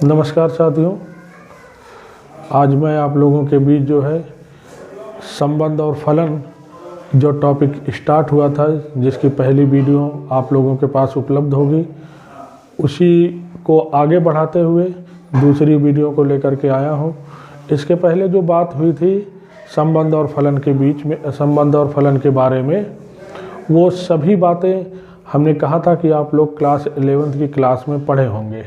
नमस्कार साथियों, आज मैं आप लोगों के बीच जो है संबंध और फलन जो टॉपिक स्टार्ट हुआ था, जिसकी पहली वीडियो आप लोगों के पास उपलब्ध होगी, उसी को आगे बढ़ाते हुए दूसरी वीडियो को लेकर के आया हूँ। इसके पहले जो बात हुई थी संबंध और फलन के बीच में, संबंध और फलन के बारे में, वो सभी बातें हमने कहा था कि आप लोग क्लास 11th की क्लास में पढ़े होंगे।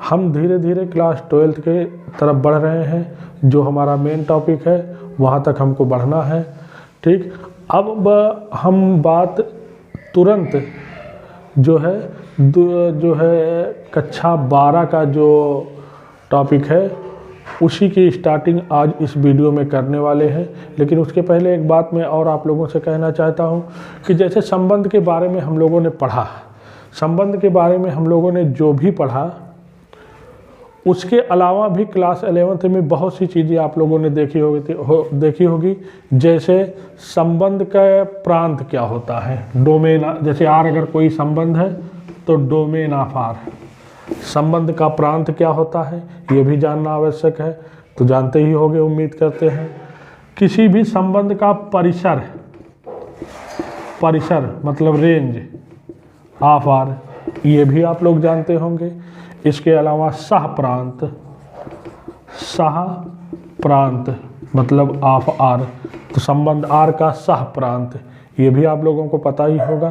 हम धीरे धीरे क्लास 12th के तरफ बढ़ रहे हैं। जो हमारा मेन टॉपिक है वहाँ तक हमको बढ़ना है। ठीक, अब हम बात तुरंत जो है कक्षा 12 का जो टॉपिक है उसी की स्टार्टिंग आज इस वीडियो में करने वाले हैं। लेकिन उसके पहले एक बात मैं और आप लोगों से कहना चाहता हूँ कि जैसे संबंध के बारे में हम लोगों ने पढ़ा, संबंध के बारे में हम लोगों ने जो भी पढ़ा, उसके अलावा भी क्लास 11th में बहुत सी चीज़ें आप लोगों ने देखी होगी। जैसे संबंध का प्रांत क्या होता है, डोमेन। जैसे आर अगर कोई संबंध है तो डोमेन ऑफ आर। संबंध का प्रांत क्या होता है ये भी जानना आवश्यक है, तो जानते ही होंगे, उम्मीद करते हैं। किसी भी संबंध का परिसर मतलब रेंज ऑफ आर, ये भी आप लोग जानते होंगे। इसके अलावा सह प्रांत मतलब ऑफ आर, तो संबंध आर का सह प्रांत, ये भी आप लोगों को पता ही होगा।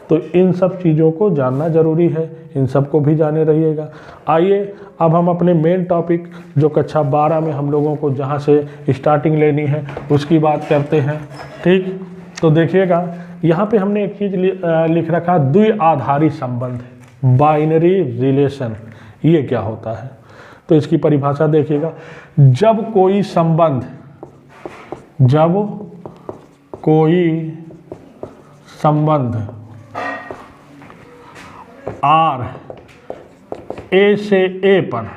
तो इन सब चीज़ों को जानना जरूरी है, इन सब को भी जाने रहिएगा। आइए अब हम अपने मेन टॉपिक जो कक्षा 12 में हम लोगों को जहाँ से स्टार्टिंग लेनी है उसकी बात करते हैं। ठीक, तो देखिएगा यहाँ पे हमने एक चीज़ लिख रखा, द्विआधारी संबंध, बाइनरी रिलेशन। ये क्या होता है तो इसकी परिभाषा देखिएगा। जब कोई संबंध आर ए से ए पर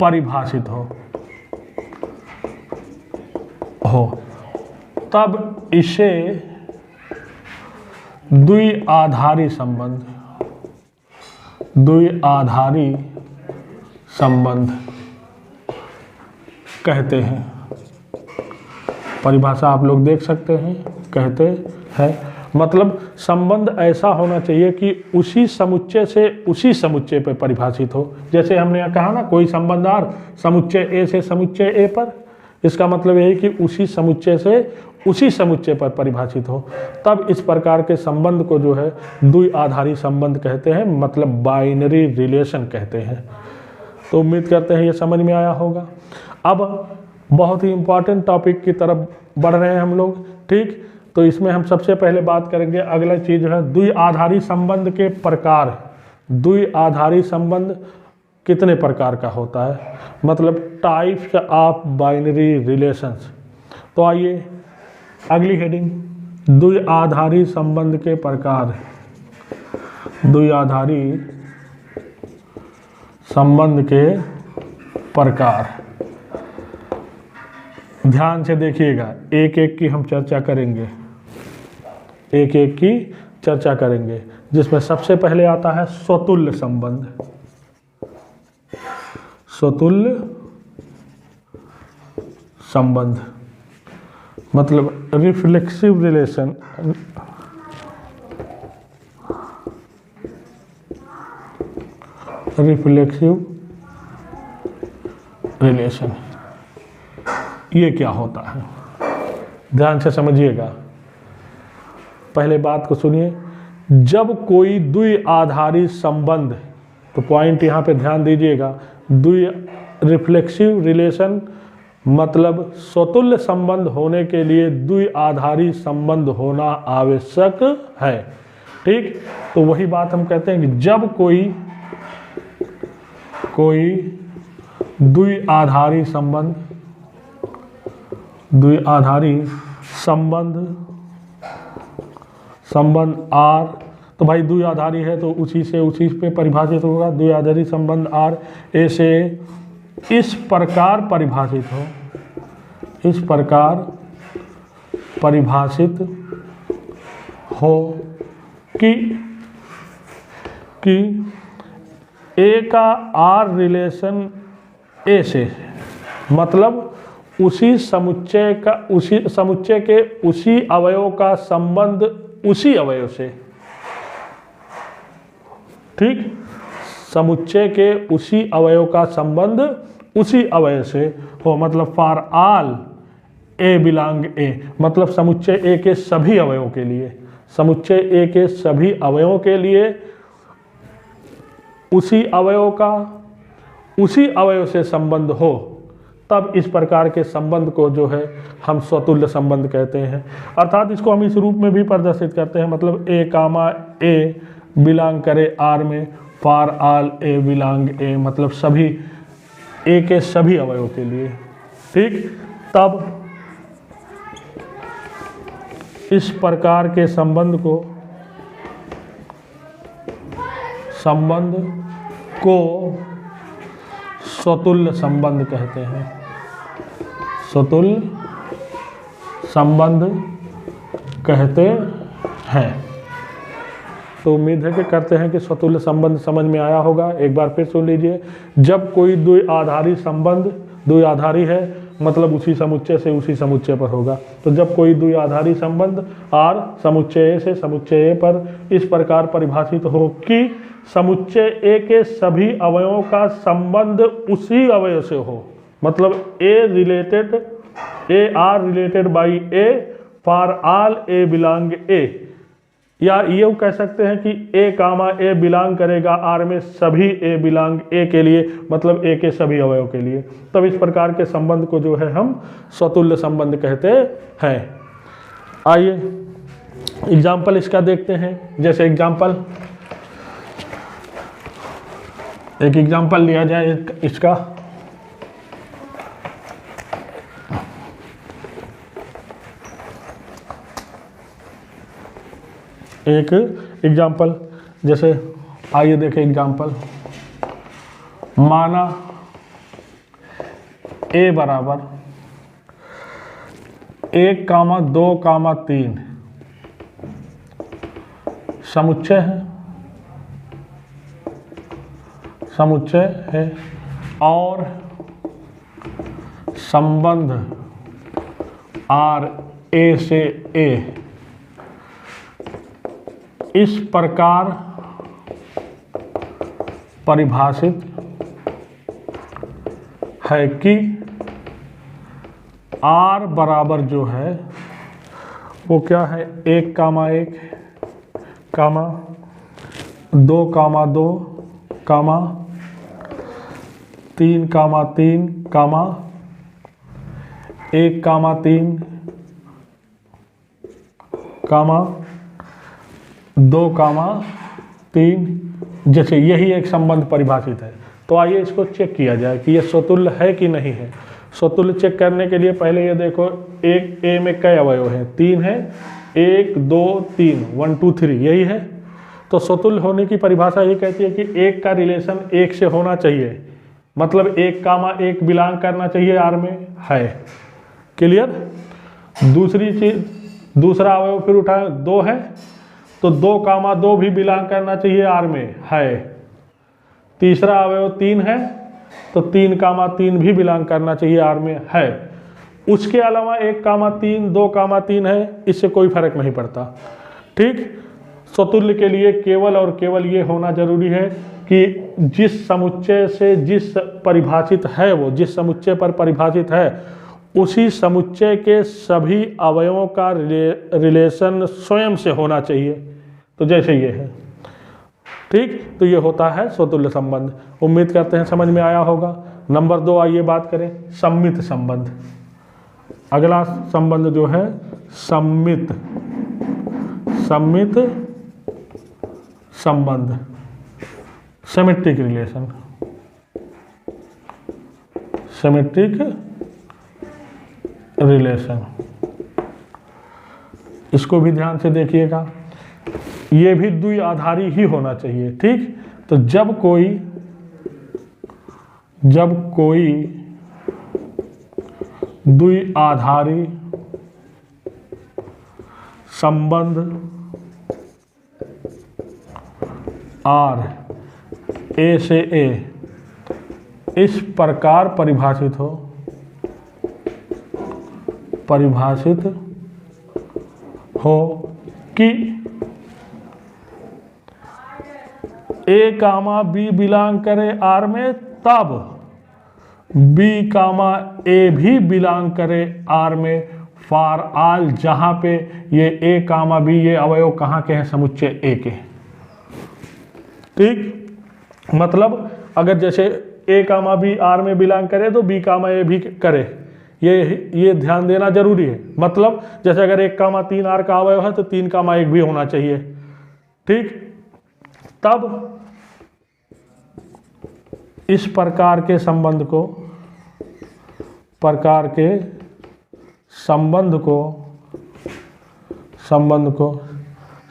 परिभाषित हो तब इसे द्विआधारी संबंध कहते हैं। परिभाषा आप लोग देख सकते हैं, कहते हैं मतलब संबंध ऐसा होना चाहिए कि उसी समुच्चय से उसी समुच्चय पर परिभाषित हो। जैसे हमने कहा ना, कोई संबंध आर समुच्चय ए से समुच्चय ए पर, इसका मतलब यही कि उसी समुच्चय से उसी समुच्चय पर परिभाषित हो, तब इस प्रकार के संबंध को जो है द्विआधारी संबंध कहते हैं, मतलब बाइनरी रिलेशन कहते हैं। तो उम्मीद करते हैं ये समझ में आया होगा। अब बहुत ही इम्पॉर्टेंट टॉपिक की तरफ बढ़ रहे हैं हम लोग। ठीक, तो इसमें हम सबसे पहले बात करेंगे, अगला चीज़ है द्विआधारी संबंध के प्रकार। द्विआधारी संबंध कितने प्रकार का होता है, मतलब टाइप्स ऑफ बाइनरी रिलेशंस। तो आइए अगली हेडिंग, द्विआधारी संबंध के प्रकार। द्विआधारी संबंध के प्रकार, ध्यान से देखिएगा, एक एक की हम चर्चा करेंगे, जिसमें सबसे पहले आता है स्वतुल्य संबंध। स्वतुल्य संबंध मतलब रिफ्लेक्सिव रिलेशन। ये क्या होता है, ध्यान से समझिएगा, पहले बात को सुनिए। जब कोई द्विआधारी संबंध, तो पॉइंट यहाँ पे ध्यान दीजिएगा, रिफ्लेक्सिव रिलेशन मतलब स्वतुल्य संबंध होने के लिए द्विआधारी संबंध होना आवश्यक है। ठीक, तो वही बात हम कहते हैं कि जब कोई द्विआधारी संबंध आर, तो भाई द्विआधारी है तो उसी पे परिभाषित होगा। द्विआधारी संबंध आर ए से इस प्रकार परिभाषित हो कि ए का आर रिलेशन ए से, मतलब उसी समुच्चय का, उसी समुच्चय के उसी अवयव का संबंध उसी अवयव से, ठीक, समुच्चय के उसी अवयव का संबंध उसी अवयव से हो, मतलब फॉर ऑल ए बिलोंग ए, मतलब समुच्चय ए के सभी अवयवों के लिए, समुच्चय ए के सभी अवयवों के लिए उसी अवयव का उसी अवयव से संबंध हो, तब इस प्रकार के संबंध को जो है हम स्वतुल्य संबंध कहते हैं। अर्थात इसको हम इस रूप में भी प्रदर्शित करते हैं, मतलब ए कामा ए बिलोंग करे आर में, फॉर ऑल ए बिलोंग ए, मतलब सभी ए के सभी अवयवों के लिए, ठीक। तब इस प्रकार के संबंध को स्वतुल्य संबंध कहते हैं, स्वतुल्य संबंध कहते हैं। तो उम्मीद है कि करते हैं कि स्वतुल्य संबंध समझ में आया होगा। एक बार फिर सुन लीजिए, जब कोई द्विआधारी संबंध, द्विआधारी है मतलब उसी समुच्चय से उसी समुच्चय पर होगा, तो जब कोई द्विआधारी संबंध आर समुच्चय ए से समुच्चय ए पर इस प्रकार परिभाषित हो कि समुच्चय ए के सभी अवयवों का संबंध उसी अवयव से हो, मतलब a r related by a for all a belong a, या ये कह सकते हैं कि ए कामा ए बिलोंग करेगा आर में सभी ए बिलोंग ए के लिए, मतलब ए के सभी अवयव के लिए, तब इस प्रकार के संबंध को जो है हम स्वतुल्य संबंध कहते हैं। आइए एग्जाम्पल इसका देखते हैं। जैसे एग्जाम्पल, एक एग्जाम्पल लिया जाए इसका, एक एग्जाम्पल, जैसे आइए देखें एग्जाम्पल, माना ए बराबर 1, 2, 3 समुच्चय है और संबंध आर ए से ए इस प्रकार परिभाषित है कि आर बराबर जो है वो क्या है, 1, 1, 2, 2, 3, 3, 1, 3, 2, 3, जैसे यही एक संबंध परिभाषित है। तो आइए इसको चेक किया जाए कि ये स्वतुल्य है कि नहीं है। स्वतुल्य चेक करने के लिए पहले ये देखो, एक ए में कई अवयव हैं, 3 है, 1, 2, 3, 1, 2, 3 यही है। तो स्वतुल्य होने की परिभाषा ये कहती है कि एक का रिलेशन एक से होना चाहिए, मतलब 1, 1 बिलोंग करना चाहिए आर में, है क्लियर। दूसरी चीज, दूसरा अवयव फिर उठाए 2 है तो 2, 2 भी बिलोंग करना चाहिए आर में, है। तीसरा अवयव 3 है तो 3, 3 भी बिलोंग करना चाहिए आर में, है। उसके अलावा 1, 3, 2, 3 है, इससे कोई फर्क नहीं पड़ता, ठीक। स्वतुल्य के लिए केवल और केवल ये होना जरूरी है कि जिस समुच्चय से जिस परिभाषित है, वो जिस समुच्चय पर परिभाषित है उसी समुच्चय के सभी अवयवों का रिलेशन स्वयं से होना चाहिए। तो जैसे ये है, ठीक, तो ये होता है स्वतुल्य संबंध। उम्मीद करते हैं समझ में आया होगा। नंबर 2 आइए बात करें सम्मित संबंध। अगला संबंध जो है सम्मित संबंध, सिमेट्रिक रिलेशन, सिमेट्रिक रिलेशन, इसको भी ध्यान से देखिएगा। ये भी द्विआधारी ही होना चाहिए, ठीक। तो जब कोई द्विआधारी संबंध आर ए से ए इस प्रकार परिभाषित हो कि ए कामा बी बिलोंग करे आर में, तब बी कामा ए भी बिलोंग करे आर में फॉर ऑल जहां पे ये ए कामा बी ये अवयव कहाँ के हैं, समुच्चय ए के। ठीक, मतलब अगर जैसे ए कामा बी आर में बिलोंग करे तो बी कामा ए भी करे, ये ध्यान देना जरूरी है। मतलब जैसे अगर 1 कामा 3 आर का अवयव है तो 3 कामा 1 भी होना चाहिए। ठीक, तब इस प्रकार के संबंध को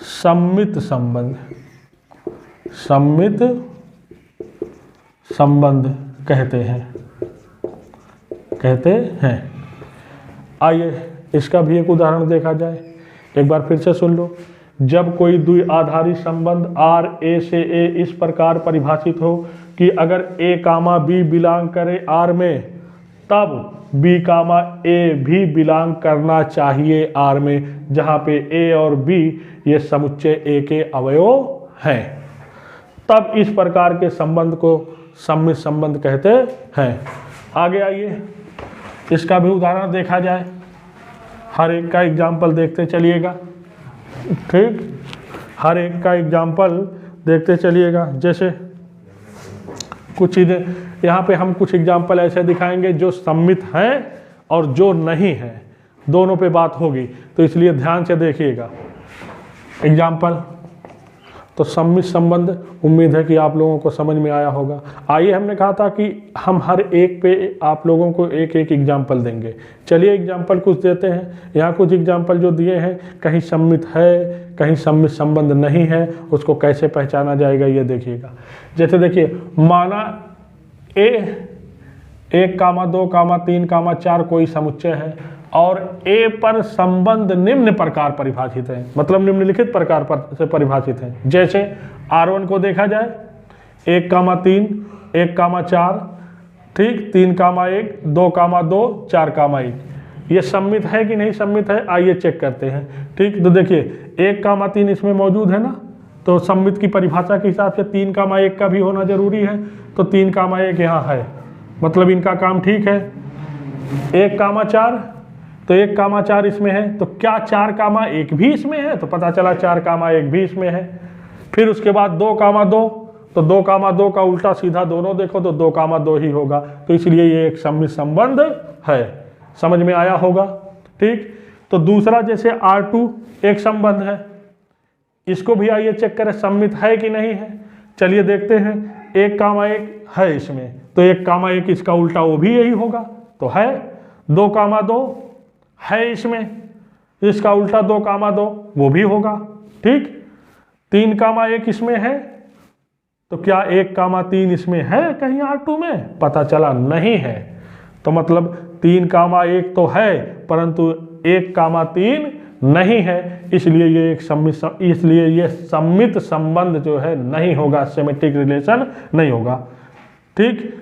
सम्मित संबंध कहते हैं। आइए इसका भी एक उदाहरण देखा जाए, एक बार फिर से सुन लो। जब कोई द्विआधारी संबंध आर ए से ए इस प्रकार परिभाषित हो कि अगर ए कामा बी बिलोंग करे आर में, तब बी कामा ए भी बिलोंग करना चाहिए आर में, जहां पे ए और बी ये समुच्चय ए के अवयव हैं। तब इस प्रकार के संबंध को सम्मित संबंध कहते हैं। आगे आइए इसका भी उदाहरण देखा जाए, हर एक का एग्जाम्पल देखते चलिएगा। ठीक, हर एक का एग्जाम्पल देखते चलिएगा। जैसे कुछ चीज़ें यहाँ पे हम कुछ एग्जाम्पल ऐसे दिखाएंगे जो सम्मित हैं और जो नहीं हैं, दोनों पे बात होगी, तो इसलिए ध्यान से देखिएगा। एग्जाम्पल तो सम्मित संबंध, उम्मीद है कि आप लोगों को समझ में आया होगा। आइए, हमने कहा था कि हम हर एक पे आप लोगों को एक एक एग्जाम्पल देंगे। चलिए एग्जाम्पल कुछ देते हैं। यहाँ कुछ एग्जाम्पल जो दिए हैं, कहीं सम्मित है कहीं सम्मित संबंध नहीं है, उसको कैसे पहचाना जाएगा ये देखिएगा। जैसे देखिए, माना ए 1 कामा 2 कामा 3 कामा 4 कोई समुच्चय है और ए पर संबंध निम्न प्रकार परिभाषित है, मतलब निम्नलिखित प्रकार से परिभाषित है। जैसे R1 को देखा जाए, 1 कामा 3 1 कामा 4, ठीक, 3 कामा 1 2 कामा 2 4 कामा 1, ये सम्मित है कि नहीं सम्मित है, आइए चेक करते हैं। ठीक, तो देखिए 1 कामा 3 इसमें मौजूद है ना, तो सम्मित की परिभाषा के हिसाब से 3 कामा 1 का भी होना जरूरी है, तो 3 कामा 1 यहाँ है, मतलब इनका काम ठीक है। 1 कामा 4, तो 1 कामा 4 इसमें है, तो क्या 4 कामा 1 भी इसमें है, तो पता चला 4 कामा 1 भी इसमें है। फिर उसके बाद 2 कामा 2, तो 2 कामा 2 का उल्टा सीधा दोनों देखो तो 2 कामा 2 ही होगा, तो इसलिए ये एक सम्मित संबंध है। समझ में आया होगा। ठीक, तो दूसरा जैसे R2 एक संबंध है, इसको भी आइए चेक करें सम्मित है कि नहीं है। चलिए देखते हैं, 1 कामा 1 है इसमें, तो 1 कामा 1 इसका उल्टा वो भी यही होगा, तो है। 2 कामा 2 है इसमें, इसका उल्टा 2 कामा 2 वो भी होगा। ठीक, 3 कामा 1 इसमें है, तो क्या 1 कामा 3 इसमें है कहीं R2 में, पता चला नहीं है, तो मतलब 3 कामा 1 तो है परंतु 1 कामा 3 नहीं है, इसलिए ये एक सम्मित संबंध जो है नहीं होगा, सिमेट्रिक रिलेशन नहीं होगा। ठीक,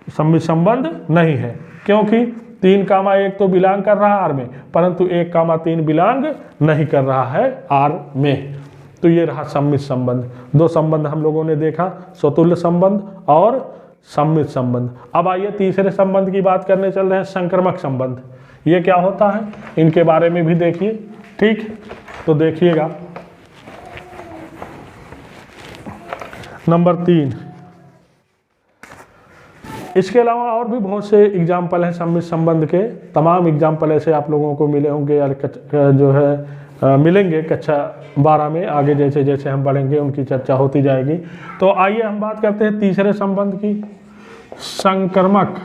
सम्मित संबंध नहीं है, क्योंकि 3 कामा 1 तो बिलोंग कर रहा है आर में, परंतु 1 कामा 3 बिलोंग नहीं कर रहा है आर में, तो ये रहा सम्मित संबंध। 2 संबंध हम लोगों ने देखा, स्वतुल्य संबंध और सम्मित संबंध। अब आइए तीसरे संबंध की बात करने चल रहे हैं, संक्रमक संबंध। ये क्या होता है, इनके बारे में भी देखिए। ठीक, तो देखिएगा नंबर 3। इसके अलावा और भी बहुत से एग्जाम्पल हैं सम्मित संबंध के, तमाम एग्जाम्पल ऐसे आप लोगों को मिले होंगे जो है मिलेंगे कक्षा 12 में। आगे जैसे जैसे हम बढ़ेंगे उनकी चर्चा होती जाएगी। तो आइए हम बात करते हैं तीसरे संबंध की, संक्रमक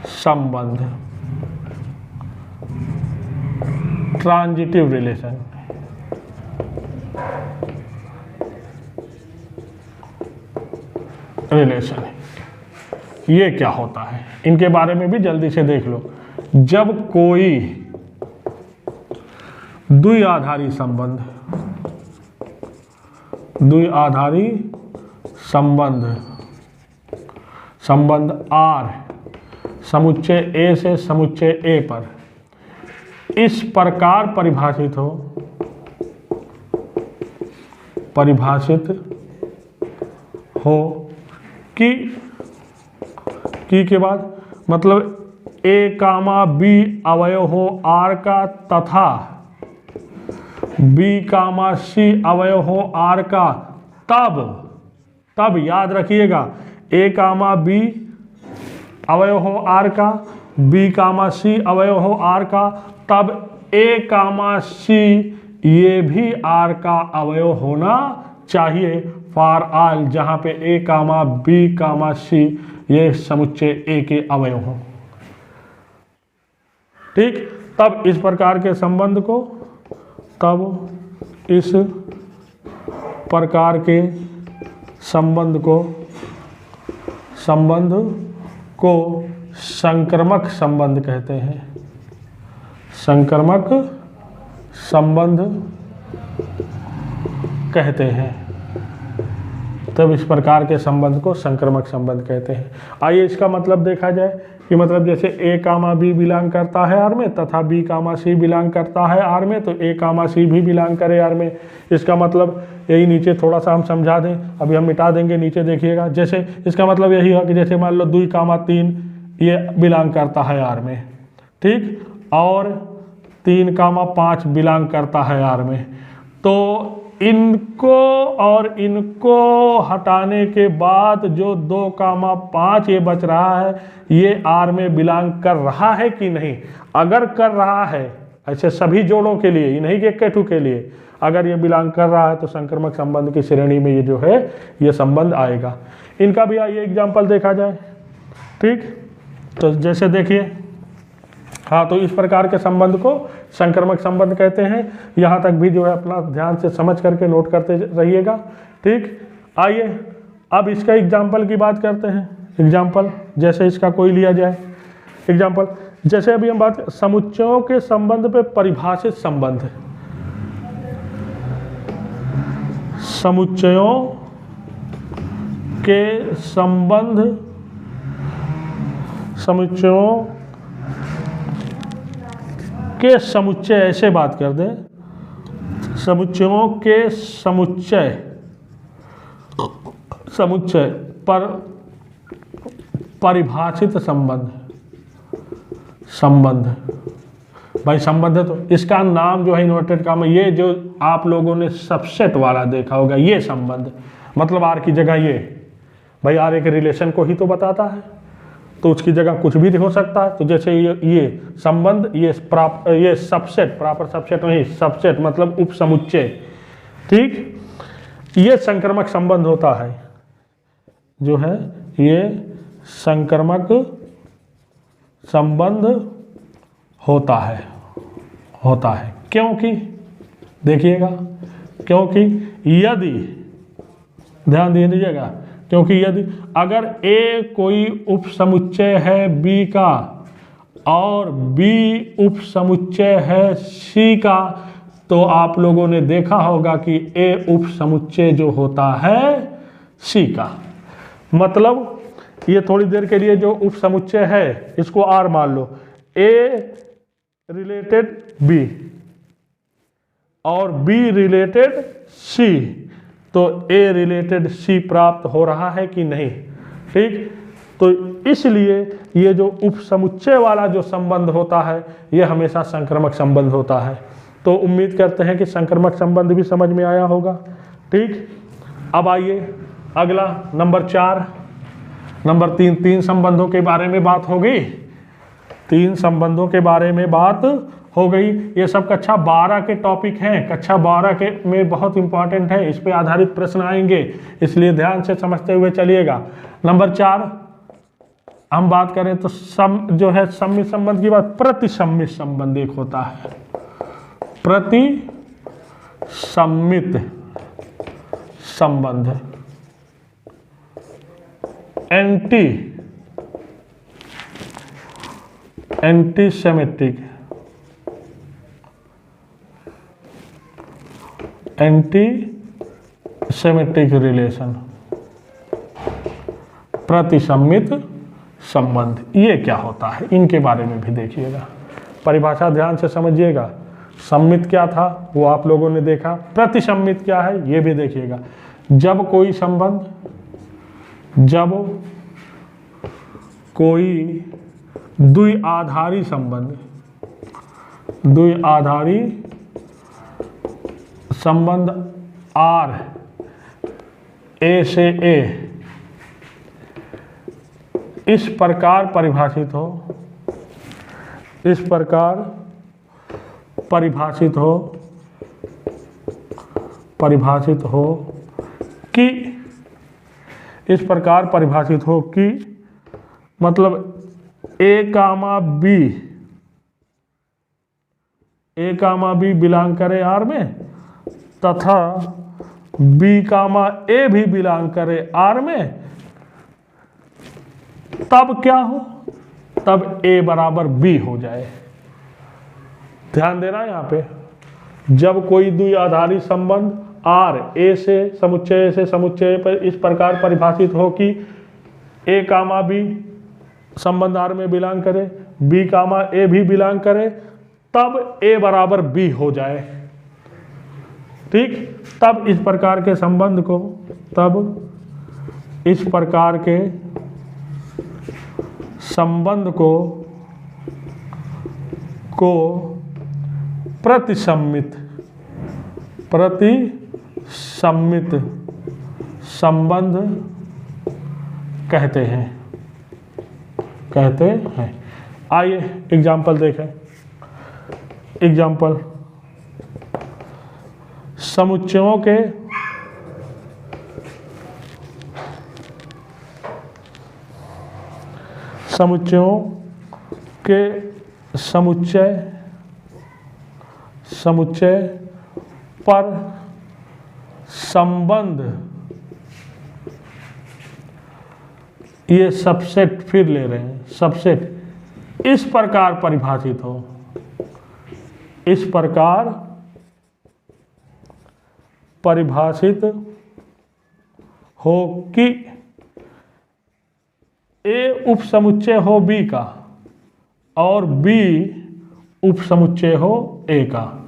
संबंध, ट्रांजिटिव रिलेशन। ये क्या होता है, इनके बारे में भी जल्दी से देख लो। जब कोई द्विआधारी संबंध द्विआधारी संबंध, संबंध R समुच्चय A से समुच्चय A पर इस प्रकार परिभाषित हो कि के बाद मतलब A, B अवयव हो R का तथा B, C अवयव हो R का, तब याद रखिएगा A, B अवयव हो R का, B, C अवयव हो R का, तब A, C ये भी R का अवयव होना चाहिए फॉर ऑल जहां पे A, B, C ये समुच्चय A के अवयव हो। ठीक, तब इस प्रकार के संबंध को संक्रमक संबंध कहते हैं। संक्रमक संबंध कहते हैं। तब इस प्रकार के संबंध को संक्रमक संबंध कहते हैं। आइए इसका मतलब देखा जाए कि मतलब जैसे A, B बिलोंग करता है R में तथा B, C बिलोंग करता है R में, तो A, C भी बिलोंग करे R में। इसका मतलब यही नीचे थोड़ा सा हम समझा दें, अभी हम मिटा देंगे, नीचे देखिएगा। जैसे इसका मतलब यही है कि जैसे मान लो 2, 3 ये बिलोंग करता है R में, ठीक, और 3, 5 बिलोंग करता है R में, तो इनको और इनको हटाने के बाद जो 2, 5 ये बच रहा है, ये R में बिलोंग कर रहा है कि नहीं? अगर कर रहा है, ऐसे सभी जोड़ों के लिए, ये नहीं कि इकट्ठे के लिए, अगर ये बिलोंग कर रहा है तो संक्रमक संबंध की श्रेणी में ये जो है ये संबंध आएगा। इनका भी आइए एग्जाम्पल देखा जाए। ठीक, तो जैसे देखिए, हाँ, तो इस प्रकार के संबंध को संक्रमक संबंध कहते हैं। यहाँ तक भी जो है अपना ध्यान से समझ करके नोट करते रहिएगा। ठीक, आइए अब इसका एग्जाम्पल की बात करते हैं। एग्जाम्पल जैसे इसका कोई लिया जाए एग्जाम्पल, जैसे अभी हम बात समुच्चयों के संबंध पे परिभाषित संबंध, समुच्चयों के संबंध, समुच्चयों के समुच्चय, ऐसे बात कर दें, समुच्चयों के समुच्चय पर परिभाषित संबंध भाई संबंध है, तो इसका नाम जो है इन्वर्टेड कामा, ये जो आप लोगों ने सबसेट वाला देखा होगा, ये संबंध मतलब आर की जगह ये, भाई आर एक रिलेशन को ही तो बताता है, तो उसकी जगह कुछ भी हो सकता है। तो जैसे ये संबंध, ये सबसेट, प्रॉपर सबसेट नहीं, सबसेट मतलब उप समुच्चय, ठीक, ये संक्रमक संबंध होता है, जो है ये संक्रमक संबंध होता है। क्योंकि देखिएगा, क्योंकि यदि, ध्यान दीजिएगा, क्योंकि यदि अगर A कोई उप समुच्चय है B का और B उप समुच्चय है C का, तो आप लोगों ने देखा होगा कि A उप समुच्चय जो होता है C का, मतलब ये थोड़ी देर के लिए जो उप समुच्चय है इसको R मान लो, A रिलेटेड B और B रिलेटेड C, तो A रिलेटेड C प्राप्त हो रहा है कि नहीं? ठीक, तो इसलिए ये जो उप समुच्चय वाला जो संबंध होता है ये हमेशा संक्रमक संबंध होता है। तो उम्मीद करते हैं कि संक्रमक संबंध भी समझ में आया होगा। ठीक, अब आइए अगला नंबर 4, नंबर 3, 3 संबंधों के बारे में बात हो गई। 3 संबंधों के बारे में बात हो गई। ये सब कक्षा 12 के टॉपिक हैं, कक्षा 12 के में बहुत इंपॉर्टेंट है, इस पे आधारित प्रश्न आएंगे, इसलिए ध्यान से समझते हुए चलिएगा। नंबर 4 हम बात करें तो जो है सम्मित संबंध की बात, प्रतिसम्मित संबंध एक होता है, प्रतिसम्मित संबंध, एंटीसेमेटिक, एंटी सिमेट्रिक रिलेशन, प्रतिसम्मित संबंध, ये क्या होता है इनके बारे में भी देखिएगा। परिभाषा ध्यान से समझिएगा। सम्मित क्या था वो आप लोगों ने देखा, प्रतिसम्मित क्या है ये भी देखिएगा। जब कोई संबंध, जब कोई द्विआधारी संबंध, द्विआधारी संबंध R A से A इस प्रकार परिभाषित हो, इस प्रकार परिभाषित हो कि, इस प्रकार परिभाषित हो कि मतलब A कामा B बिलोंग करे R में तथा B कामा A भी बिलोंग करे R में, तब क्या हो, तब A बराबर B हो जाए। ध्यान देना यहाँ पे, जब कोई द्विआधारी संबंध R A से समुच्चय पर इस प्रकार परिभाषित हो कि A कामा B संबंध R में बिलोंग करे, B कामा A भी बिलोंग करे, तब A बराबर B हो जाए। ठीक, तब इस प्रकार के संबंध को, तब इस प्रकार के संबंध को प्रतिसम्मित संबंध कहते हैं। आइए एग्जाम्पल देखें। एग्जाम्पल, समुच्चयों के समुच्चय पर संबंध, ये सबसेट फिर ले रहे हैं, सबसेट इस प्रकार परिभाषित हो, इस प्रकार परिभाषित हो कि A उपसमुच्चय हो B का और B उपसमुच्चय हो A का।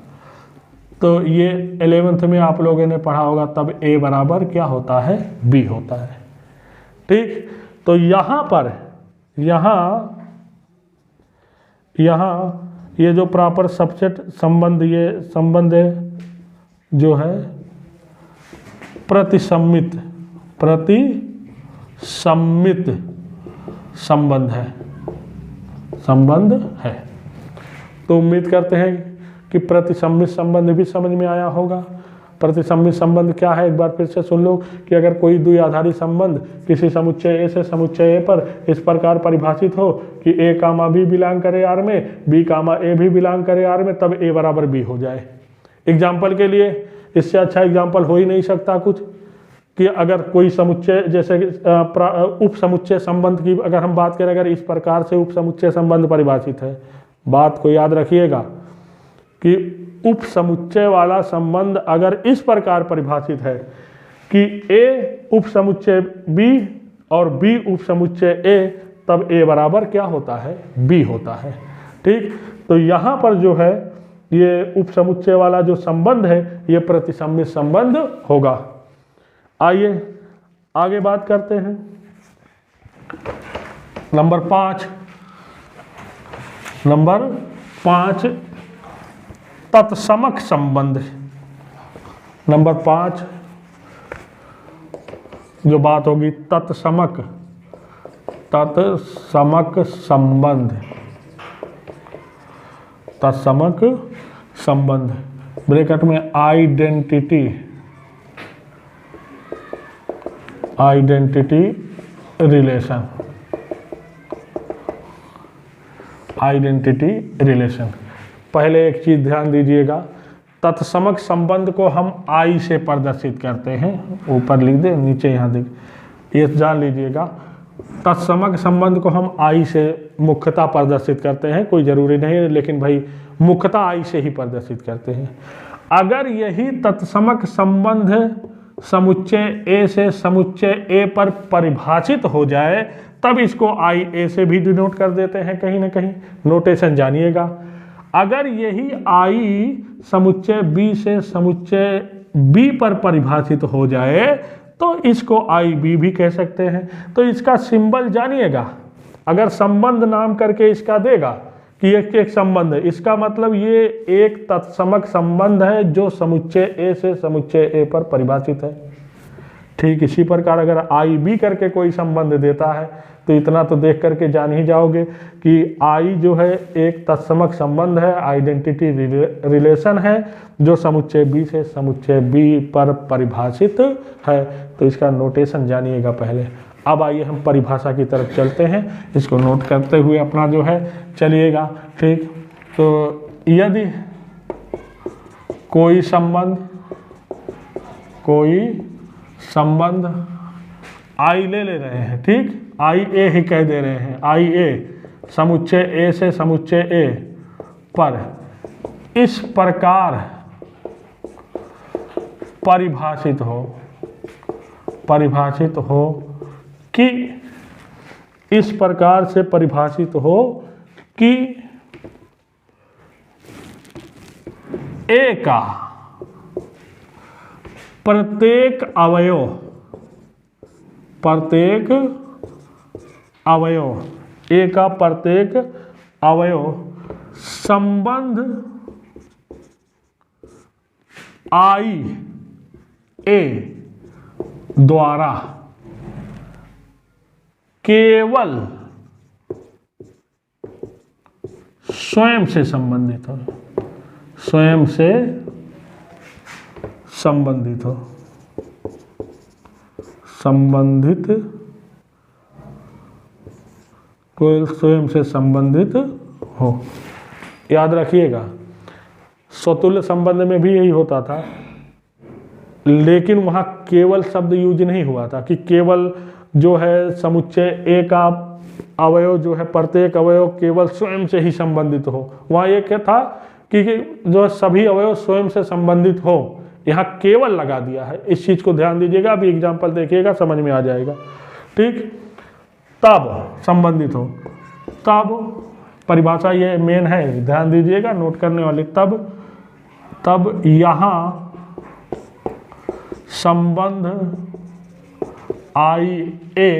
तो ये 11th में आप लोगों ने पढ़ा होगा, तब A बराबर क्या होता है, B होता है। ठीक, तो यहाँ पर ये जो प्रॉपर सबसेट संबंध, ये संबंध जो है प्रतिसम्मित संबंध है। तो उम्मीद करते हैं कि प्रतिसम्मित संबंध भी समझ में आया होगा। प्रतिसम्मित संबंध क्या है एक बार फिर से सुन लो कि अगर कोई द्विआधारी संबंध किसी समुच्चय A से समुच्चय A पर इस प्रकार परिभाषित हो कि A कामा B बिलोंग करे R में, B कामा A भी बिलोंग करे R में, तब A बराबर B हो जाए। एग्जाम्पल के लिए इससे अच्छा एग्जाम्पल हो ही नहीं सकता कुछ, कि अगर कोई समुच्चय जैसे उप समुच्चय संबंध की अगर हम बात करें, अगर इस प्रकार से उप समुच्चय संबंध परिभाषित है, बात को याद रखिएगा कि उप समुच्चय वाला संबंध अगर इस प्रकार परिभाषित है कि A उप समुच्चय B और B उप समुच्चय A, तब A बराबर क्या होता है, B होता है। ठीक, तो यहाँ पर जो है ये उप समुच्चय वाला जो संबंध है ये प्रतिसम्मित संबंध होगा। आइए आगे बात करते हैं। नंबर 5 तत्समक संबंध। नंबर 5 जो बात होगी तत्समक संबंध, ब्रैकेट में आइडेंटिटी रिलेशन। पहले एक चीज ध्यान दीजिएगा, तत्समक संबंध को हम I से प्रदर्शित करते हैं। ऊपर लिख दे, नीचे यहाँ देख, ये जान लीजिएगा। तत्समक संबंध को हम I से मुख्यतः प्रदर्शित करते हैं, कोई जरूरी नहीं है, लेकिन भाई मुख्यतः I से ही प्रदर्शित करते हैं। अगर यही तत्समक संबंध समुच्चय ए से समुच्चय ए पर परिभाषित हो जाए तब इसको आई ए से भी डिनोट कर देते हैं कहीं ना कहीं। नोटेशन जानिएगा, अगर यही आई समुच्चय बी से समुच्चय बी पर परिभाषित हो जाए तो इसको आई बी भी कह सकते हैं। तो इसका सिंबल जानिएगा, अगर संबंध नाम करके इसका देगा कि एक संबंध है, इसका मतलब ये एक तत्समक संबंध है जो समुच्चय ए से समुच्चय ए पर परिभाषित है। ठीक इसी प्रकार अगर आई बी करके कोई संबंध देता है तो इतना तो देख करके जान ही जाओगे कि आई जो है एक तत्समक संबंध है, आइडेंटिटी रिलेशन है जो समुच्चय बी से समुच्चय बी पर परिभाषित है। तो इसका नोटेशन जानिएगा पहले। अब आइए हम परिभाषा की तरफ चलते हैं, इसको नोट करते हुए अपना जो है चलिएगा। ठीक, तो यदि कोई संबंध आई ले रहे हैं, ठीक, आई ए ही कह दे रहे हैं, आई ए समुच्चय ए से समुच्चय ए पर इस प्रकार परिभाषित हो कि इस प्रकार से परिभाषित हो कि ए का प्रत्येक अवयव ए का प्रत्येक अवयव संबंध आई ए द्वारा केवल स्वयं से संबंधित हो, स्वयं से संबंधित हो, संबंधित कोई स्वयं से संबंधित हो। याद रखिएगा, स्वतुल्य संबंध में भी यही होता था, लेकिन वहाँ केवल शब्द यूज नहीं हुआ था कि केवल जो है समुच्चय ए का अवयव जो है प्रत्येक अवयव केवल स्वयं से ही संबंधित हो। वहाँ ये क्या था कि जो सभी अवयव स्वयं से संबंधित हो, यहाँ केवल लगा दिया है। इस चीज़ को ध्यान दीजिएगा, अभी एग्जाम्पल देखिएगा समझ में आ जाएगा। ठीक, तब संबंधित हो, तब परिभाषा ये मेन है, ध्यान दीजिएगा नोट करने वाली। तब यहाँ संबंध आई ए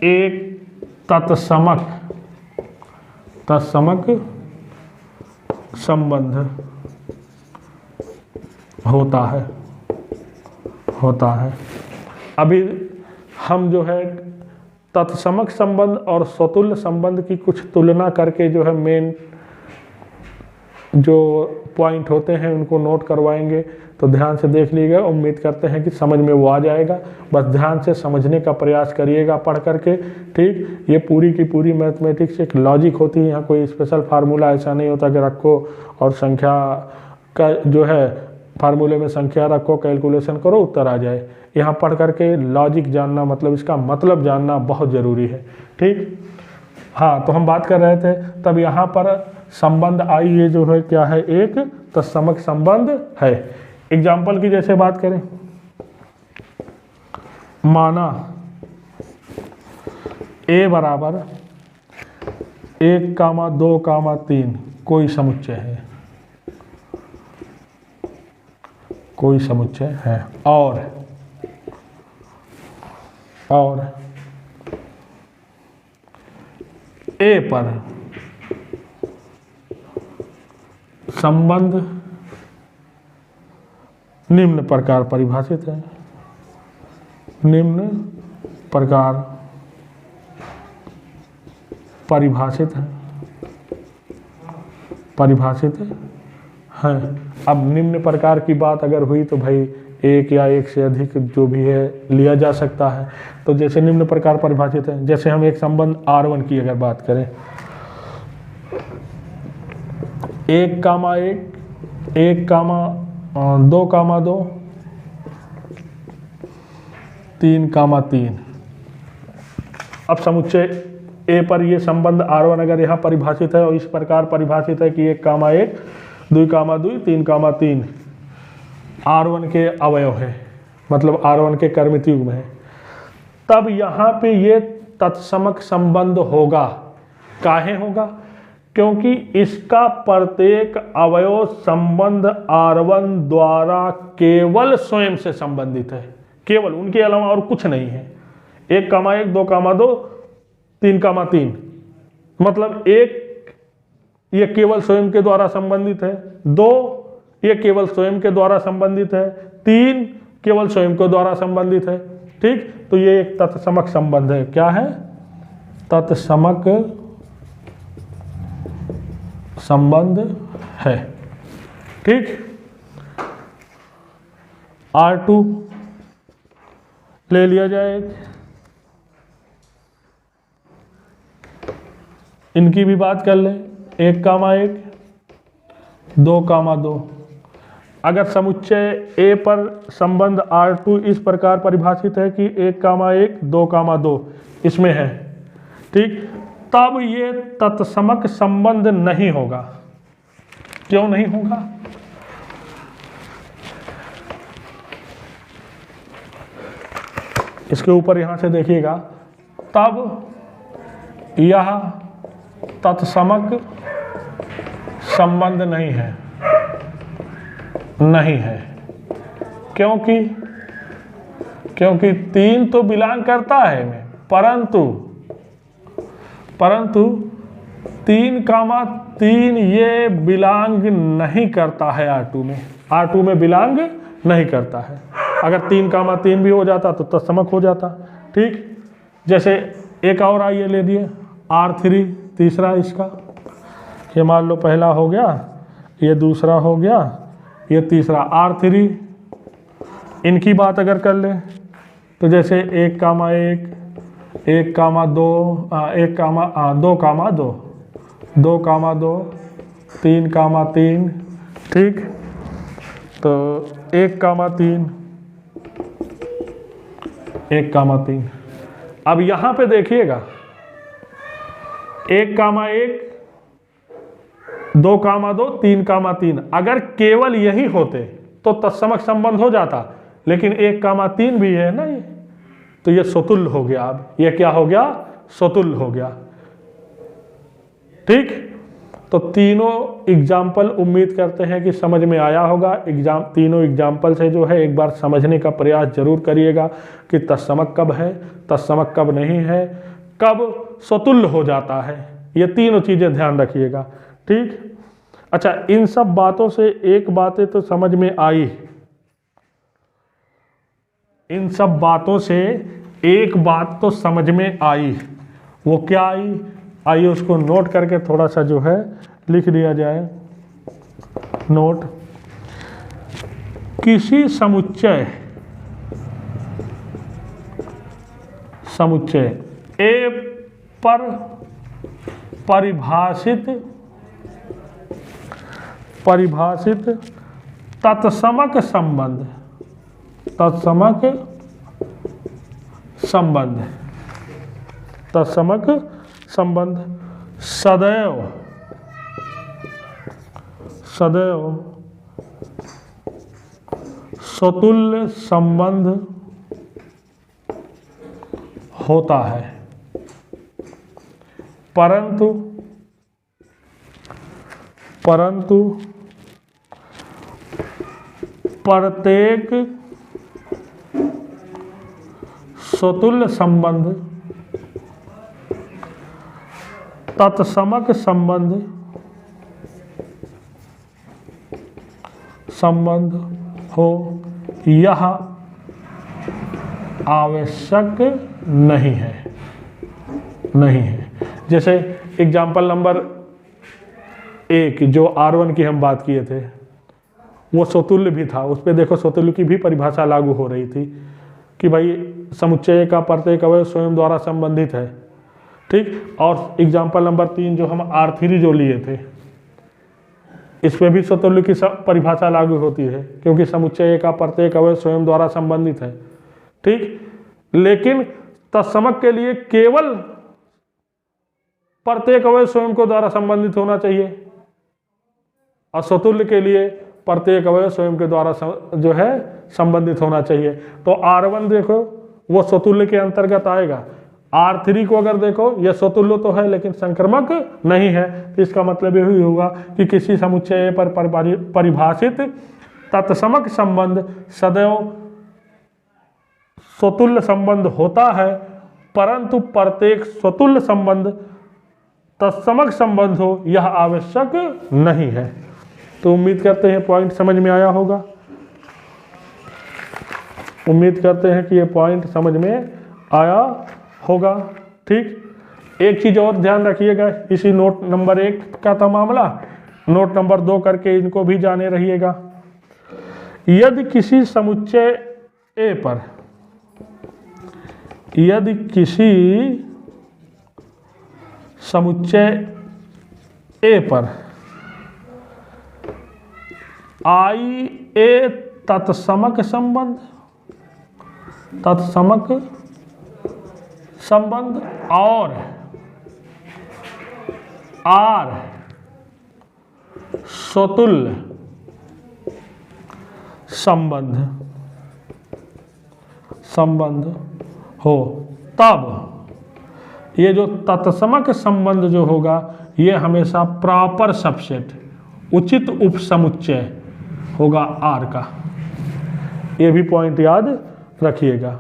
एक तत्समक संबंध होता है। अभी हम जो है तत्समक संबंध और स्वतुल्य संबंध की कुछ तुलना करके जो है मेन जो पॉइंट होते हैं उनको नोट करवाएंगे, तो ध्यान से देख लीजिएगा। उम्मीद करते हैं कि समझ में वो आ जाएगा, बस ध्यान से समझने का प्रयास करिएगा पढ़ करके। ठीक, ये पूरी की पूरी मैथमेटिक्स एक लॉजिक होती है, यहाँ कोई स्पेशल फार्मूला ऐसा नहीं होता कि रखो और संख्या का जो है फार्मूले में संख्या रखो, कैलकुलेशन करो, उत्तर आ जाए। यहाँ पढ़ करके लॉजिक जानना, मतलब इसका मतलब जानना बहुत ज़रूरी है। ठीक, हाँ, तो हम बात कर रहे थे, तब यहाँ पर संबंध आई ये जो है क्या है, एक तत्समक संबंध है। एग्जाम्पल की जैसे बात करें, माना ए बराबर 1, 2, 3 कोई समुच्चय है, और ए पर संबंध निम्न प्रकार परिभाषित है, परिभाषित है। अब निम्न प्रकार की बात अगर हुई तो भाई एक या एक से अधिक जो भी है लिया जा सकता है। तो जैसे निम्न प्रकार परिभाषित है, जैसे हम एक संबंध R1 की अगर बात करें, 1, 2, 3, 3। अब समुच्चय ए पर ये संबंध R1 अगर यहाँ परिभाषित है और इस प्रकार परिभाषित है कि 1, 1, 2, 2, 3, 3, R1 के अवयव है, मतलब R1 के कर्मित युग्म है, तब यहाँ पे ये तत्समक संबंध होगा। काहे होगा? क्योंकि इसका प्रत्येक अवयव संबंध R1 द्वारा केवल स्वयं से संबंधित है, केवल, उनके अलावा और कुछ नहीं है। 1,1, 2,2, 3,3, मतलब 1 ये केवल स्वयं के द्वारा संबंधित है, 2 ये केवल स्वयं के द्वारा संबंधित है, 3 केवल स्वयं के द्वारा संबंधित है। ठीक, तो ये एक तत्समक संबंध है। क्या है? तत्समक संबंध है। ठीक, R2 ले लिया जाए, इनकी भी बात कर लें। 1,1, 2,2। अगर समुच्चय A पर संबंध R2 इस प्रकार परिभाषित है कि 1,1, 2,2 इसमें है, ठीक, तब ये तत्समक संबंध नहीं होगा। क्यों नहीं होगा? इसके ऊपर यहां से देखिएगा, तब यह तत्समक संबंध नहीं है, नहीं है। क्योंकि 3 तो बिलोंग करता है में, परंतु 3,3 ये बिलोंग नहीं करता है R2 में बिलोंग नहीं करता है। अगर 3,3 भी हो जाता तो तत्समक हो जाता। ठीक, जैसे एक और आइए ले दिए, R3 तीसरा इसका, ये मान लो पहला हो गया, ये दूसरा हो गया, ये तीसरा R3। इनकी बात अगर कर ले तो जैसे 1,1, 1,2, 2,2, 2,2, 3,3। ठीक, तो 1,3, 1,3। अब यहां पे देखिएगा, 1,1, 2,2, 3,3, अगर केवल यही होते तो तत्समक संबंध हो जाता, लेकिन 1,3 भी है ना ये, तो ये स्वतुल्य हो गया। अब ये क्या हो गया? स्वतुल्य हो गया। ठीक, तो तीनों एग्जाम्पल उम्मीद करते हैं कि समझ में आया होगा। तीनों एग्जाम्पल से जो है एक बार समझने का प्रयास जरूर करिएगा कि तत्समक कब है, तत्समक कब नहीं है, कब स्वतुल्य हो जाता है। ये तीनों चीजें ध्यान रखिएगा। ठीक, अच्छा, इन सब बातों से एक बातें तो समझ में आई, इन सब बातों से एक बात तो समझ में आई। वो क्या आई? आइए उसको नोट करके थोड़ा सा जो है लिख दिया जाए। नोट, किसी समुच्चय A पर परिभाषित तत्समक संबंध सदैव स्वतुल्य संबंध होता है, परंतु प्रत्येक स्वतुल्य संबंध तत्समक संबंध हो यह आवश्यक नहीं है। जैसे एग्जाम्पल नंबर 1 जो R1 की हम बात किए थे, वो स्वतुल्य भी था। उस पर देखो स्वतुल्य की भी परिभाषा लागू हो रही थी कि भाई समुच्चय का प्रत्येक अवयव स्वयं द्वारा संबंधित है। ठीक, और एग्जाम्पल नंबर 3 जो हम R3 जो लिए थे, इसमें भी स्वतुल्य की परिभाषा लागू होती है, क्योंकि समुच्चय का प्रत्येक अवयव स्वयं द्वारा संबंधित है। ठीक, लेकिन तत्समक के लिए केवल प्रत्येक अवयव स्वयं को द्वारा संबंधित होना चाहिए, और स्वतुल्य के लिए प्रत्येक अवयव स्वयं के द्वारा जो है संबंधित होना चाहिए। तो R1 देखो वो स्वतुल्य के अंतर्गत आएगा। R3 को अगर देखो यह स्वतुल्य तो है लेकिन संक्रमक नहीं है, तो इसका मतलब यही होगा कि किसी समुच्चय पर परिभाषित तत्समक संबंध सदैव स्वतुल्य संबंध होता है, परंतु प्रत्येक स्वतुल्य संबंध तत्समक संबंध हो यह आवश्यक नहीं है। तो उम्मीद करते हैं पॉइंट समझ में आया होगा। उम्मीद करते हैं कि ये पॉइंट समझ में आया होगा। ठीक, एक चीज और ध्यान रखिएगा, इसी नोट नंबर 1 का था मामला, नोट नंबर 2 करके इनको भी जाने रहिएगा। यदि किसी समुच्चय ए पर, यदि किसी समुच्चय ए पर आई ए तत्समक संबंध और आर स्वतुल्य संबंध हो, तब ये जो तत्समक संबंध जो होगा ये हमेशा प्रॉपर सबसेट, उचित उपसमुच्चय होगा आर का। ये भी पॉइंट याद रखिएगा।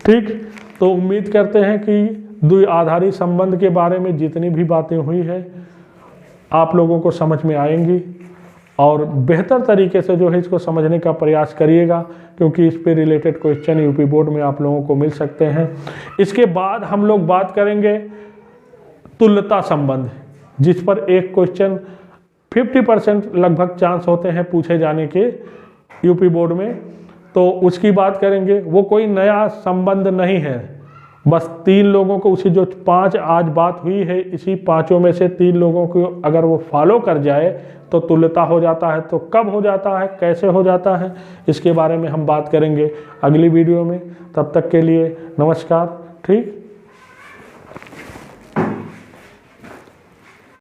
ठीक, तो उम्मीद करते हैं कि द्विआधारी संबंध के बारे में जितनी भी बातें हुई है आप लोगों को समझ में आएंगी और बेहतर तरीके से जो है इसको समझने का प्रयास करिएगा, क्योंकि इस पे रिलेटेड क्वेश्चन यूपी बोर्ड में आप लोगों को मिल सकते हैं। इसके बाद हम लोग बात करेंगे तुल्यता संबंध, जिस पर एक क्वेश्चन 50% लगभग चांस होते हैं पूछे जाने के यूपी बोर्ड में, तो उसकी बात करेंगे। वो कोई नया संबंध नहीं है, बस 3 लोगों को, उसी जो 5 आज बात हुई है, इसी 5 में से 3 लोगों को अगर वो फॉलो कर जाए तो तुल्यता हो जाता है। तो कब हो जाता है, कैसे हो जाता है, इसके बारे में हम बात करेंगे अगली वीडियो में। तब तक के लिए नमस्कार। ठीक।